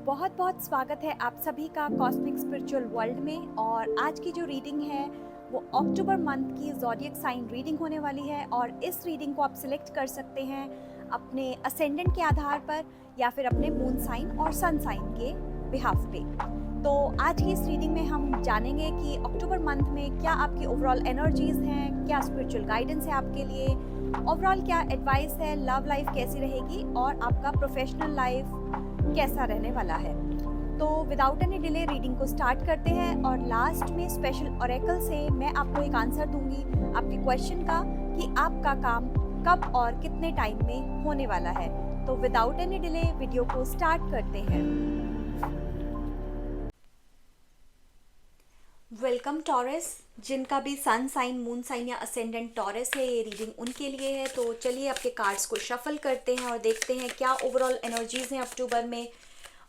बहुत बहुत स्वागत है आप सभी का कॉस्मिक स्पिरिचुअल वर्ल्ड में। और आज की जो रीडिंग है वो अक्टूबर मंथ की ज़ोडिएक साइन रीडिंग होने वाली है। और इस रीडिंग को आप सिलेक्ट कर सकते हैं अपने असेंडेंट के आधार पर या फिर अपने मून साइन और सन साइन के बिहाफ पे। तो आज की इस रीडिंग में हम जानेंगे कि अक्टूबर मंथ में क्या आपकी ओवरऑल एनर्जीज हैं, क्या स्पिरिचुअल गाइडेंस है आपके लिए, ओवरऑल क्या एडवाइस है, लव लाइफ कैसी रहेगी और आपका प्रोफेशनल लाइफ कैसा रहने वाला है। तो विदाउट एनी डिले रीडिंग को स्टार्ट करते हैं और लास्ट में स्पेशल ओरेकल से मैं आपको एक आंसर दूंगी आपके क्वेश्चन का कि आपका काम कब और कितने टाइम में होने वाला है। तो विदाउट एनी डिले वीडियो को स्टार्ट करते हैं। वेलकम टॉरस, जिनका भी सन साइन, मून साइन या असेंडेंट टॉरस है, ये रीडिंग उनके लिए है। तो चलिए आपके कार्ड्स को शफल करते हैं और देखते हैं क्या ओवरऑल एनर्जीज हैं अक्टूबर में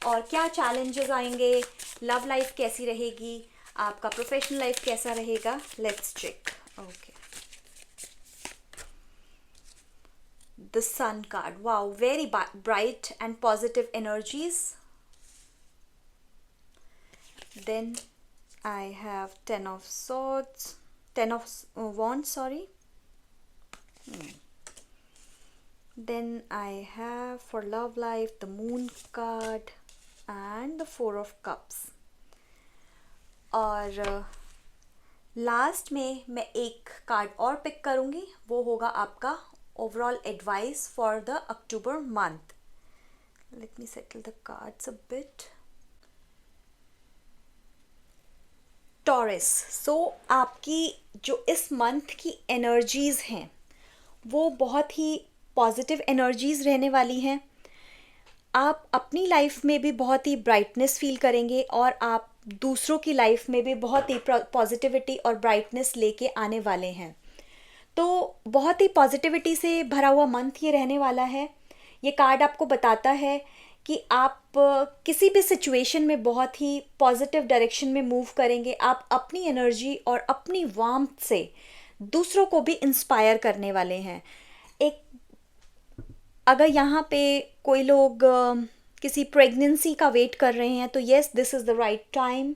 और क्या चैलेंजेस आएंगे, लव लाइफ कैसी रहेगी, आपका प्रोफेशनल लाइफ कैसा रहेगा। Let's check. Okay, the sun card, wow, very bright and positive energies. Then I have 10 of swords, 10 of wands, sorry. Then I have for love life the moon card and the 4 of cups. और last में मैं एक card और pick करूँगी, वो होगा आपका overall advice for the October month. Let me settle the cards a bit. Taurus, so आपकी जो इस मंथ की एनर्जीज़ हैं वो बहुत ही पॉजिटिव एनर्जीज़ रहने वाली हैं। आप अपनी लाइफ में भी बहुत ही ब्राइटनेस फील करेंगे और आप दूसरों की लाइफ में भी बहुत ही पॉजिटिविटी और ब्राइटनेस लेके आने वाले हैं। तो बहुत ही पॉजिटिविटी से भरा हुआ मंथ ये रहने वाला है। ये कार्ड आपको बताता है कि आप किसी भी सिचुएशन में बहुत ही पॉजिटिव डायरेक्शन में मूव करेंगे। आप अपनी एनर्जी और अपनी वार्मथ से दूसरों को भी इंस्पायर करने वाले हैं। एक अगर यहाँ पे कोई लोग किसी प्रेगनेंसी का वेट कर रहे हैं तो yes, this is the right time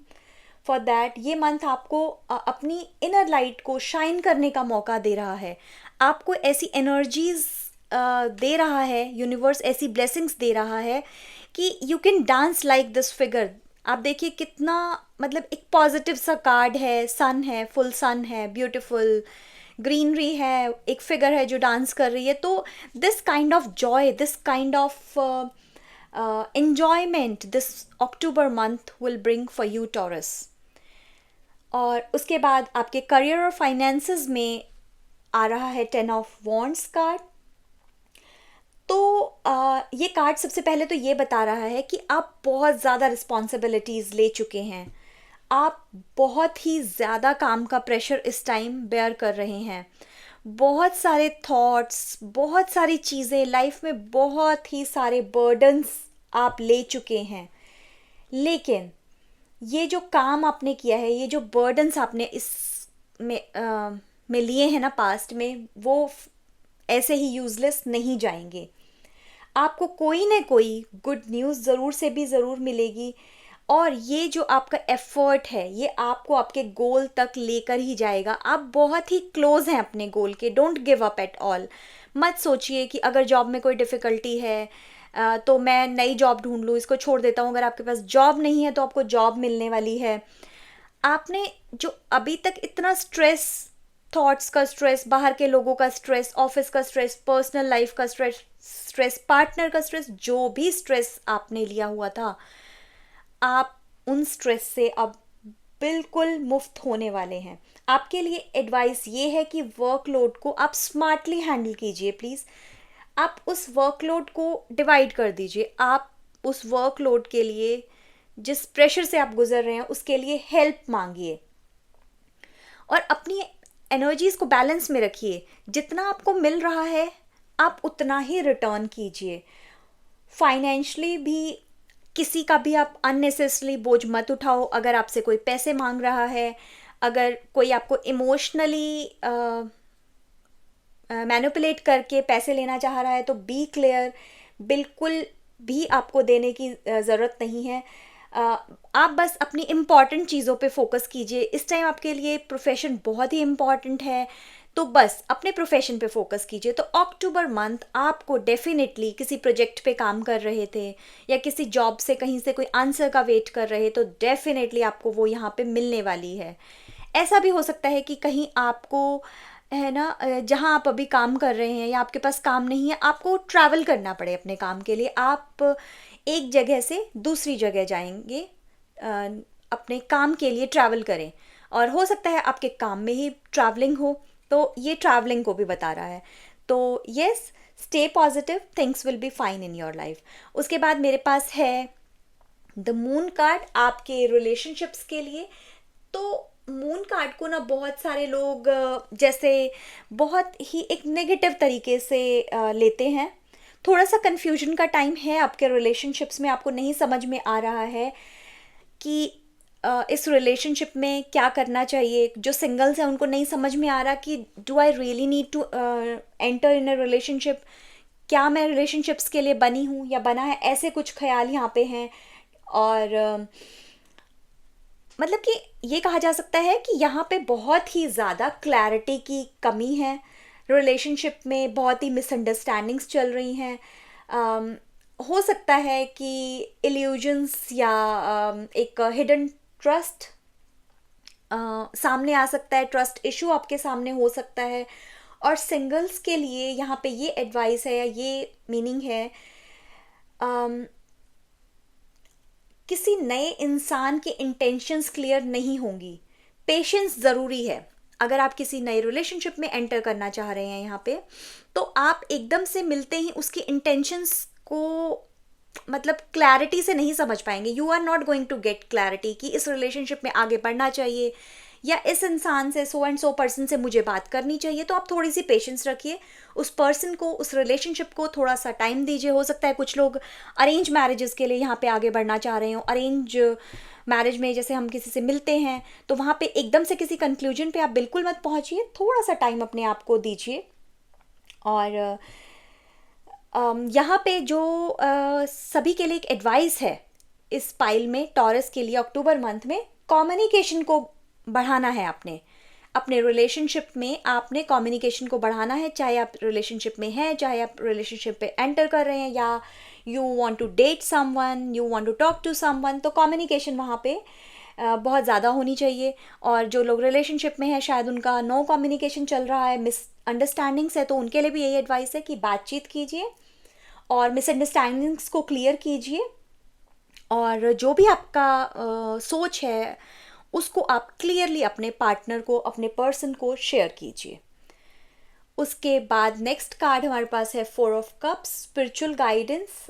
for that. ये मंथ आपको अपनी इनर लाइट को शाइन करने का मौका दे रहा है। आपको ऐसी एनर्जीज दे रहा है, यूनिवर्स ऐसी ब्लेसिंग्स दे रहा है कि you can dance like this figure. आप देखिए कितना, मतलब एक पॉजिटिव सा कार्ड है, सन है, फुल सन है, ब्यूटीफुल ग्रीनरी है, एक फिगर है जो डांस कर रही है। तो this kind of Joy, this kind of enjoyment this October month will bring for you Taurus। और उसके बाद आपके करियर और फाइनेंसेस में आ रहा है 10 ऑफ वॉन्ड्स कार्ड। तो ये कार्ड सबसे पहले तो ये बता रहा है कि आप बहुत ज़्यादा रिस्पॉन्सिबिलिटीज़ ले चुके हैं। आप बहुत ही ज़्यादा काम का प्रेशर इस टाइम बेयर कर रहे हैं। बहुत सारे थॉट्स, बहुत सारी चीज़ें लाइफ में, बहुत ही सारे बर्डन्स आप ले चुके हैं। लेकिन ये जो काम आपने किया है, ये जो बर्डन्स आपने इस में लिए हैं ना पास्ट में, वो ऐसे ही यूज़लेस नहीं जाएंगे। आपको कोई ना कोई गुड न्यूज़ ज़रूर से भी ज़रूर मिलेगी। और ये जो आपका एफर्ट है ये आपको आपके गोल तक लेकर ही जाएगा। आप बहुत ही क्लोज हैं अपने गोल के। Don't give up at all. मत सोचिए कि अगर जॉब में कोई डिफ़िकल्टी है तो मैं नई जॉब ढूंढ लूँ, इसको छोड़ देता हूँ। अगर आपके पास जॉब नहीं है तो आपको जॉब मिलने वाली है। आपने जो अभी तक इतना स्ट्रेस, थॉट्स का स्ट्रेस, बाहर के लोगों का स्ट्रेस, ऑफिस का स्ट्रेस, पर्सनल लाइफ का स्ट्रेस, पार्टनर का स्ट्रेस, जो भी स्ट्रेस आपने लिया हुआ था, आप उन स्ट्रेस से अब बिल्कुल मुफ्त होने वाले हैं। आपके लिए एडवाइस ये है कि वर्कलोड को आप स्मार्टली हैंडल कीजिए प्लीज़। आप उस वर्कलोड को डिवाइड कर दीजिए। आप उस वर्कलोड के लिए, जिस प्रेशर से आप गुजर रहे हैं, उसके लिए हेल्प मांगिए और अपनी एनर्जीज़ को बैलेंस में रखिए। जितना आपको मिल रहा है आप उतना ही रिटर्न कीजिए। फाइनेंशियली भी किसी का भी आप अननेसेसरी बोझ मत उठाओ। अगर आपसे कोई पैसे मांग रहा है, अगर कोई आपको इमोशनली मैनिपुलेट करके पैसे लेना चाह रहा है तो बी क्लियर। बिल्कुल भी आपको देने की ज़रूरत नहीं है। आप बस अपनी इम्पॉर्टेंट चीज़ों पे फोकस कीजिए। इस टाइम आपके लिए प्रोफेशन बहुत ही इम्पॉर्टेंट है, तो बस अपने प्रोफेशन पे फोकस कीजिए। तो अक्टूबर मंथ आपको डेफिनेटली, किसी प्रोजेक्ट पे काम कर रहे थे या किसी जॉब से कहीं से कोई आंसर का वेट कर रहे, तो डेफिनेटली आपको वो यहाँ पे मिलने वाली है। ऐसा भी हो सकता है कि कहीं आपको, है ना, जहाँ आप अभी काम कर रहे हैं या आपके पास काम नहीं है, आपको ट्रैवल करना पड़े अपने काम के लिए। आप एक जगह से दूसरी जगह जाएंगे, अ, अपने काम के लिए ट्रैवल करें, और हो सकता है आपके काम में ही ट्रैवलिंग हो, तो ये ट्रैवलिंग को भी बता रहा है। तो yes, stay positive, things will be fine in your life. उसके बाद मेरे पास है द मून कार्ड आपके रिलेशनशिप्स के लिए। तो मून कार्ड को ना बहुत सारे लोग जैसे बहुत ही एक नेगेटिव तरीके से लेते हैं। थोड़ा सा कन्फ्यूजन का टाइम है आपके रिलेशनशिप्स में, आपको नहीं समझ में आ रहा है कि इस रिलेशनशिप में क्या करना चाहिए। जो सिंगल्स हैं उनको नहीं समझ में आ रहा कि do I really need to enter in a relationship, क्या मैं रिलेशनशिप्स के लिए बनी हूँ या बना है, ऐसे कुछ ख्याल यहाँ पे हैं। और मतलब कि ये कहा जा सकता है कि यहाँ पे बहुत ही ज़्यादा क्लैरिटी की कमी है। रिलेशनशिप में बहुत ही मिसअंडरस्टैंडिंग्स चल रही हैं। अम, हो सकता है कि इल्यूजन्स या एक हिडन ट्रस्ट सामने आ सकता है, ट्रस्ट इशू आपके सामने हो सकता है। और सिंगल्स के लिए यहाँ पे ये एडवाइस है या ये मीनिंग है, अम, किसी नए इंसान के इंटेंशंस क्लियर नहीं होंगी। पेशेंस ज़रूरी है। अगर आप किसी नए रिलेशनशिप में एंटर करना चाह रहे हैं यहाँ पे, तो आप एकदम से मिलते ही उसकी इंटेंशंस को मतलब क्लैरिटी से नहीं समझ पाएंगे। You are not going to get clarity कि इस रिलेशनशिप में आगे बढ़ना चाहिए या इस इंसान से, सो एंड सो पर्सन से मुझे बात करनी चाहिए। तो आप थोड़ी सी पेशेंस रखिए, उस पर्सन को, उस रिलेशनशिप को थोड़ा सा टाइम दीजिए। हो सकता है कुछ लोग अरेंज मैरिजेस के लिए यहाँ पे आगे बढ़ना चाह रहे हो। अरेंज मैरिज में जैसे हम किसी से मिलते हैं, तो वहाँ पे एकदम से किसी कंक्लूजन पे आप बिल्कुल मत पहुँचिए, थोड़ा सा टाइम अपने आप को दीजिए। और यहाँ पे जो सभी के लिए एक एडवाइस है इस पाइल में, टॉरस के लिए अक्टूबर मंथ में, कम्युनिकेशन को बढ़ाना है। अपने अपने रिलेशनशिप में आपने कम्युनिकेशन को बढ़ाना है। चाहे आप रिलेशनशिप में हैं, चाहे आप रिलेशनशिप पे एंटर कर रहे हैं, या you want to date someone, you want to talk to someone, तो कम्युनिकेशन वहाँ पे बहुत ज़्यादा होनी चाहिए। और जो लोग रिलेशनशिप में हैं, शायद उनका नो कम्युनिकेशन चल रहा है, मिसअंडरस्टैंडिंग्स है, तो उनके लिए भी यही एडवाइस है कि बातचीत कीजिए और मिसअंडरस्टैंडिंग्स को क्लियर कीजिए। और जो भी आपका सोच है उसको आप क्लियरली अपने पार्टनर को, अपने पर्सन को शेयर कीजिए। उसके बाद नेक्स्ट कार्ड हमारे पास है 4 ऑफ कप्स, स्पिरिचुअल गाइडेंस।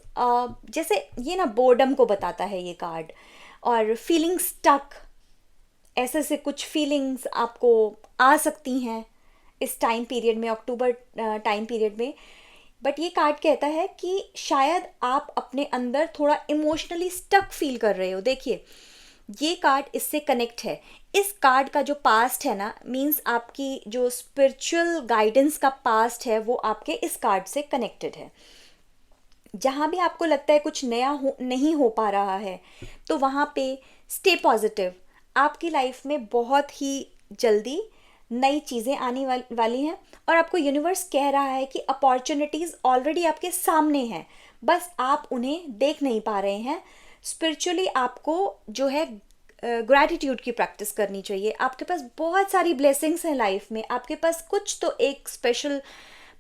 जैसे ये ना बोर्डम को बताता है ये कार्ड, और फीलिंग स्टक, ऐसे से कुछ फीलिंग्स आपको आ सकती हैं इस टाइम पीरियड में, अक्टूबर टाइम पीरियड में। बट ये कार्ड कहता है कि शायद आप अपने अंदर थोड़ा इमोशनली स्टक फील कर रहे हो। देखिए, ये कार्ड इससे कनेक्ट है। इस कार्ड का जो पास्ट है ना, मीन्स आपकी जो स्पिरिचुअल गाइडेंस का पास्ट है, वो आपके इस कार्ड से कनेक्टेड है। जहाँ भी आपको लगता है कुछ नया नहीं हो पा रहा है, तो वहाँ पे स्टे पॉजिटिव। आपकी लाइफ में बहुत ही जल्दी नई चीज़ें आने वाली हैं, और आपको यूनिवर्स कह रहा है कि अपॉर्चुनिटीज़ ऑलरेडी आपके सामने हैं, बस आप उन्हें देख नहीं पा रहे हैं। स्पिरिचुअली आपको जो है ग्रैटिट्यूड की प्रैक्टिस करनी चाहिए। आपके पास बहुत सारी ब्लेसिंग्स हैं लाइफ में, आपके पास कुछ तो एक स्पेशल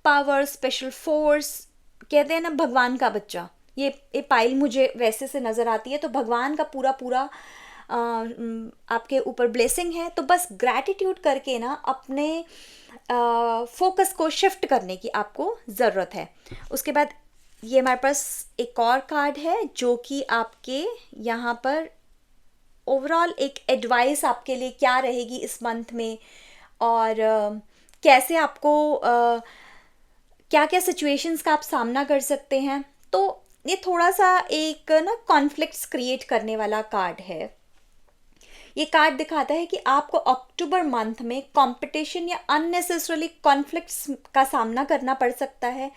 पावर, स्पेशल फोर्स, कहते हैं ना भगवान का बच्चा, ये पाइल मुझे वैसे से नज़र आती है। तो भगवान का पूरा पूरा आपके ऊपर ब्लेसिंग है। तो बस ग्रैटिट्यूड करके ना अपने फोकस को शिफ्ट करने की आपको ज़रूरत है। उसके बाद ये हमारे पास एक और कार्ड है जो कि आपके यहाँ पर ओवरऑल एक एडवाइस आपके लिए क्या रहेगी इस मंथ में, और कैसे आपको क्या क्या सिचुएशंस का आप सामना कर सकते हैं। तो ये थोड़ा सा एक ना कॉन्फ्लिक्ट्स क्रिएट करने वाला कार्ड है। ये कार्ड दिखाता है कि आपको अक्टूबर मंथ में कंपटीशन या अननेसेसरली कॉन्फ्लिक्ट्स का सामना करना पड़ सकता है।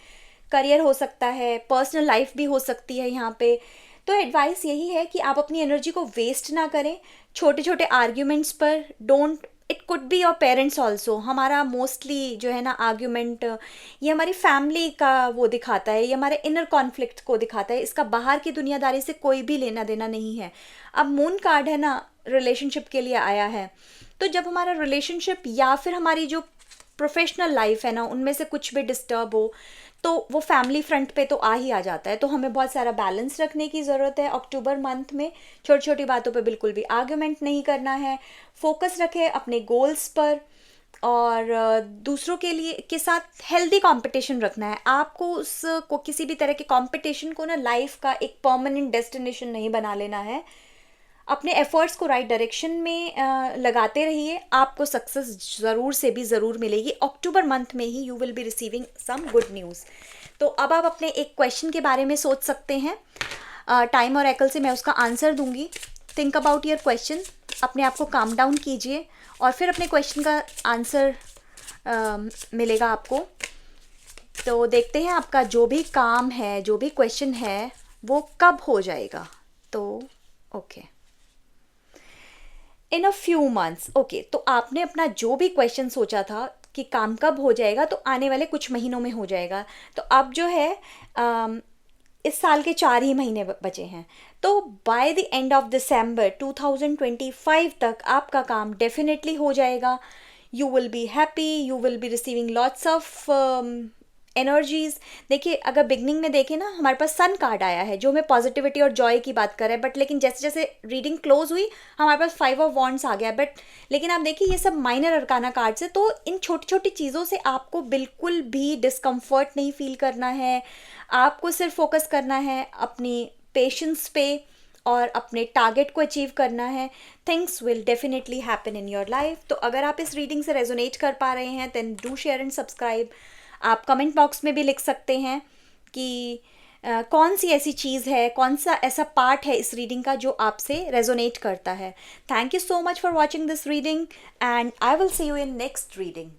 करियर हो सकता है, पर्सनल लाइफ भी हो सकती है यहाँ पे। तो एडवाइस यही है कि आप अपनी एनर्जी को वेस्ट ना करें छोटे छोटे आर्ग्यूमेंट्स पर। Don't, it could be your parents also. हमारा मोस्टली जो है ना आर्ग्यूमेंट, ये हमारी फैमिली का वो दिखाता है, ये हमारे इनर कॉन्फ्लिक्ट को दिखाता है। इसका बाहर की दुनियादारी से कोई भी लेना देना नहीं है। अब मून कार्ड है ना, रिलेशनशिप के लिए आया है। तो जब हमारा रिलेशनशिप या फिर हमारी जो प्रोफेशनल लाइफ है ना, उनमें से कुछ भी डिस्टर्ब हो, तो वो फैमिली फ्रंट पे तो आ ही आ जाता है। तो हमें बहुत सारा बैलेंस रखने की ज़रूरत है अक्टूबर मंथ में। छोटी छोटी बातों पे बिल्कुल भी आर्ग्यूमेंट नहीं करना है। फोकस रखें अपने गोल्स पर, और दूसरों के लिए के साथ हेल्दी कंपटीशन रखना है। आपको उसको किसी भी तरह के कंपटीशन को ना लाइफ का एक परमानेंट डेस्टिनेशन नहीं बना लेना है। अपने एफर्ट्स को राइट डायरेक्शन में लगाते रहिए, आपको सक्सेस ज़रूर से भी ज़रूर मिलेगी। अक्टूबर मंथ में ही you will be receiving some good news. तो अब आप अपने एक क्वेश्चन के बारे में सोच सकते हैं। टाइम और एकल से मैं उसका आंसर दूंगी। थिंक अबाउट योर क्वेश्चन, अपने आप को काम डाउन कीजिए और फिर अपने क्वेश्चन का आंसर मिलेगा आपको। तो देखते हैं आपका जो भी काम है, जो भी क्वेश्चन है, वो कब हो जाएगा। तो okay, in a few months. Okay, तो आपने अपना जो भी क्वेश्चन सोचा था कि काम कब हो जाएगा, तो आने वाले कुछ महीनों में हो जाएगा। तो अब जो है इस साल के 4 ही महीने बचे हैं। तो by the end of December 2025 तक आपका काम डेफिनेटली हो जाएगा। You will be happy, you will be receiving lots of energies. देखिए, अगर बिगनिंग में देखें ना, हमारे पास सन कार्ड आया है जो हमें पॉजिटिविटी और जॉय की बात कर रहा है। बट लेकिन जैसे जैसे रीडिंग क्लोज हुई, हमारे पास 5 ऑफ वॉन्ड्स आ गया। बट लेकिन आप देखिए, ये सब माइनर अरकाना कार्ड्स है। तो इन छोटी छोटी चीज़ों से आपको बिल्कुल भी डिस्कम्फर्ट नहीं फील करना है। आपको सिर्फ फोकस करना है अपनी पेशेंस पे और अपने टारगेट को अचीव करना है। Things will definitely happen in your life. तो अगर आप इस रीडिंग से रेजोनेट कर पा रहे हैं, then do share and subscribe. आप कमेंट बॉक्स में भी लिख सकते हैं कि कौन सी ऐसी चीज़ है, कौन सा ऐसा पार्ट है इस रीडिंग का जो आपसे रेजोनेट करता है। Thank you so much for watching this reading and I will see you in next reading.